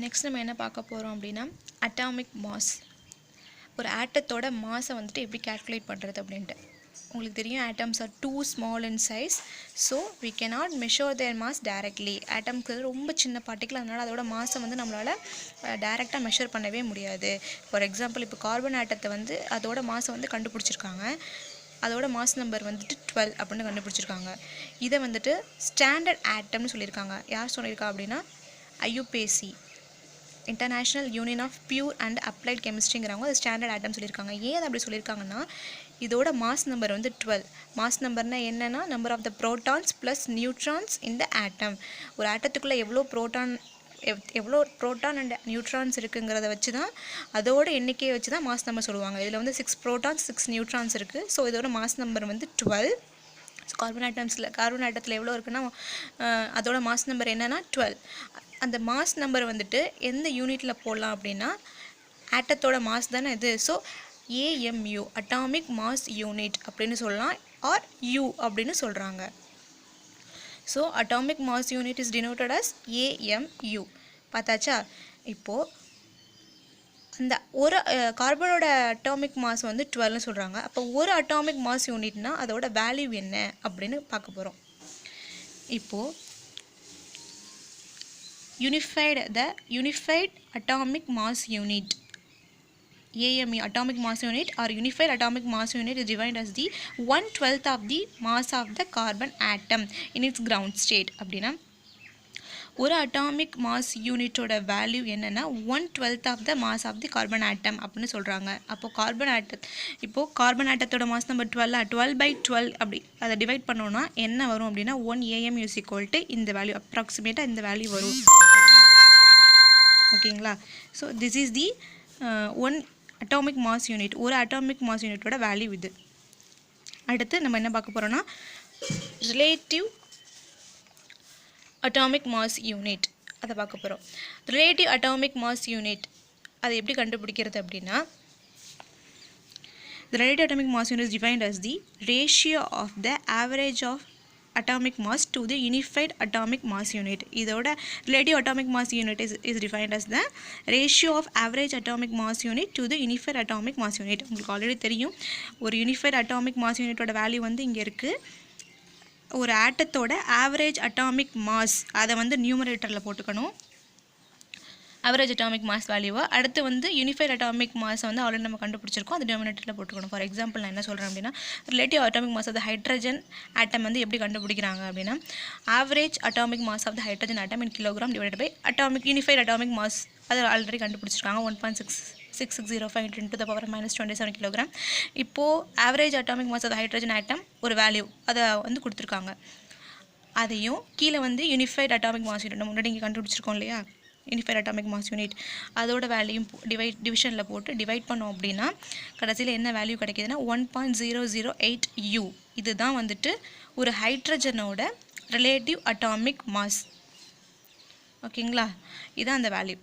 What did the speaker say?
Next நம்ம என்ன பார்க்க போகிறோம் அப்படின்னா அட்டாமிக் மாஸ். ஒரு ஆட்டத்தோட மாஸை வந்துட்டு எப்படி கேல்குலேட் பண்ணுறது அப்படின்ட்டு. உங்களுக்கு தெரியும் atoms are too small in size, so we cannot measure their mass directly. ஆட்டம்க்கு ரொம்ப சின்ன பார்ட்டிக்கல், அதனால் அதோட மாஸை வந்து நம்மளால் டைரெக்டாக மெஷர் பண்ணவே முடியாது. ஃபார் எக்ஸாம்பிள் இப்போ கார்பன் ஆட்டத்தை வந்து அதோட மாஸை வந்து கண்டுபிடிச்சிருக்காங்க. அதோட மாஸ் நம்பர் வந்துட்டு 12 அப்படின்னு கண்டுபிடிச்சிருக்காங்க. இதை வந்துட்டு ஸ்டாண்டர்ட் ஆட்டம்னு சொல்லியிருக்காங்க. யார் சொல்லியிருக்கா அப்படின்னா IUPAC, international union of pure and applied கெமிஸ்ட்ரிங்கிறவங்க அது ஸ்டாண்டர்ட் ஆட்டம் சொல்லியிருக்காங்க. ஏன் அதை அப்படி சொல்லியிருக்காங்கன்னா, இதோட மாஸ் நம்பர் வந்து 12. மாஸ் நம்பர்னால் என்னென்னா number of the protons plus neutrons இந்த ஆட்டம். ஒரு ஆட்டத்துக்குள்ளே எவ்வளோ ப்ரோட்டான் அண்ட் நியூட்ரான்ஸ் இருக்குங்கிறத வச்சு தான், அதோட எண்ணிக்கையை வச்சு தான் மாஸ் நம்பர் சொல்லுவாங்க. இதில் வந்து 6 ப்ரோட்டான்ஸ் 6 நியூட்ரான்ஸ் இருக்குது. ஸோ இதோட மாஸ் நம்பர் வந்து 12. ஸோ கார்பன் ஆட்டத்தில் எவ்வளோ இருக்குன்னா அதோட மாஸ் நம்பர் என்னென்னா 12. அந்த மாஸ் நம்பர் வந்துட்டு எந்த யூனிட்டில் போடலாம் அப்படின்னா ஆட்டத்தோட மாஸ் தானே இது. So AMU atomic mass unit அப்படின்னு சொல்லலாம், ஆர் U அப்படின்னு சொல்கிறாங்க. So atomic mass unit is denoted as AMU. பார்த்தாச்சா? இப்போது அந்த ஒரு கார்பனோட அட்டாமிக் மாஸ் வந்து 12ன்னு சொல்கிறாங்க. அப்போ ஒரு அட்டாமிக் மாஸ் யூனிட்னா அதோட வேல்யூ என்ன அப்படின்னு பார்க்க போகிறோம். இப்போது unified atomic mass unit, AMU atomic mass unit or unified atomic mass unit is defined as the 1/12 of the mass of the carbon atom in its ground state. அப்படின்னா ஒரு atomic mass யூனிட்டோட value என்னென்னா 1/12 of the mass of the carbon atom அப்படின்னு சொல்கிறாங்க. அப்போது carbon ஆட்டத்தோட mass number 12 அப்படி அதை divide பண்ணோன்னா என்ன வரும் அப்படின்னா 1 AMU is equal to இந்த வேல்யூ, அப்ராக்சிமேட்டாக இந்த வேல்யூ வரும். ஓகேங்களா? So this is the one atomic mass unit. ஒரு அட்டாமிக் மாஸ் யூனிட்டோட வேல்யூ இது. அடுத்து நம்ம என்ன பார்க்க போகிறோன்னா ரிலேட்டிவ் அட்டாமிக் மாஸ் யூனிட், அதை பார்க்க போகிறோம். ரிலேட்டிவ் அட்டாமிக் மாஸ் யூனிட் அதை எப்படி கண்டுபிடிக்கிறது அப்படின்னா, the relative atomic mass unit is defined as the ratio of the average of atomic mass to the unified atomic mass unit. இதோட relative atomic mass unit is defined as the ratio of average atomic mass unit to the unified atomic mass unit. உங்களுக்கு already தெரியும், ஒரு unified atomic mass unitோட value வந்து இங்கே இருக்குது. ஒரு ஆட்டத்தோட average atomic mass அதை வந்து நியூமரேட்டரில் போட்டுக்கணும், ஆவரேஜ் அட்டாமிக் மாஸ் வேல்யூவை. அடுத்து வந்து யூனிஃபைட் அட்டாமிக் மாஸை வந்து ஆல்ரெடி நம்ம கண்டுபிடிச்சிருக்கோம், அது டினாமினேட்டரில் போட்டுக்கணும். ஃபார் எக்ஸாம்பிள் நான் என்ன சொல்கிறேன் அப்படின்னா, relative atomic mass of the hydrogen atom வந்து எப்படி கண்டுபிடிக்கிறாங்க அப்படின்னா, average atomic mass of the hydrogen atom in kilogram divided by unified atomic mass, அது ஆல்ரெடி கண்டுபிடிச்சிருக்காங்க 1.6605 × 10⁻27 கிலோகிராம். இப்போது average atomic mass of the hydrogen atom ஒரு வேல்யூ அதை வந்து கொடுத்துருக்காங்க. அதையும் கீழே வந்து யூனிஃபைட் அட்டாமிக் மாஸ் யூனிட் நம்ம முன்னாடி இங்கே கண்டுபிடிச்சிருக்கோம் இல்லையா, யூனிஃபைட் அட்டாமிக் மாஸ் யூனிட், அதோட வேல்யூயும் டிவிஷனில் போட்டு டிவைட் பண்ணோம் அப்படின்னா கடைசியில் என்ன வேல்யூ கிடைக்கிதுன்னா 1.008 U. இதுதான் வந்துட்டு ஒரு ஹைட்ரஜனோட ரிலேட்டிவ் அட்டாமிக் மாஸ். ஓகேங்களா? இதுதான் அந்த வேல்யூ.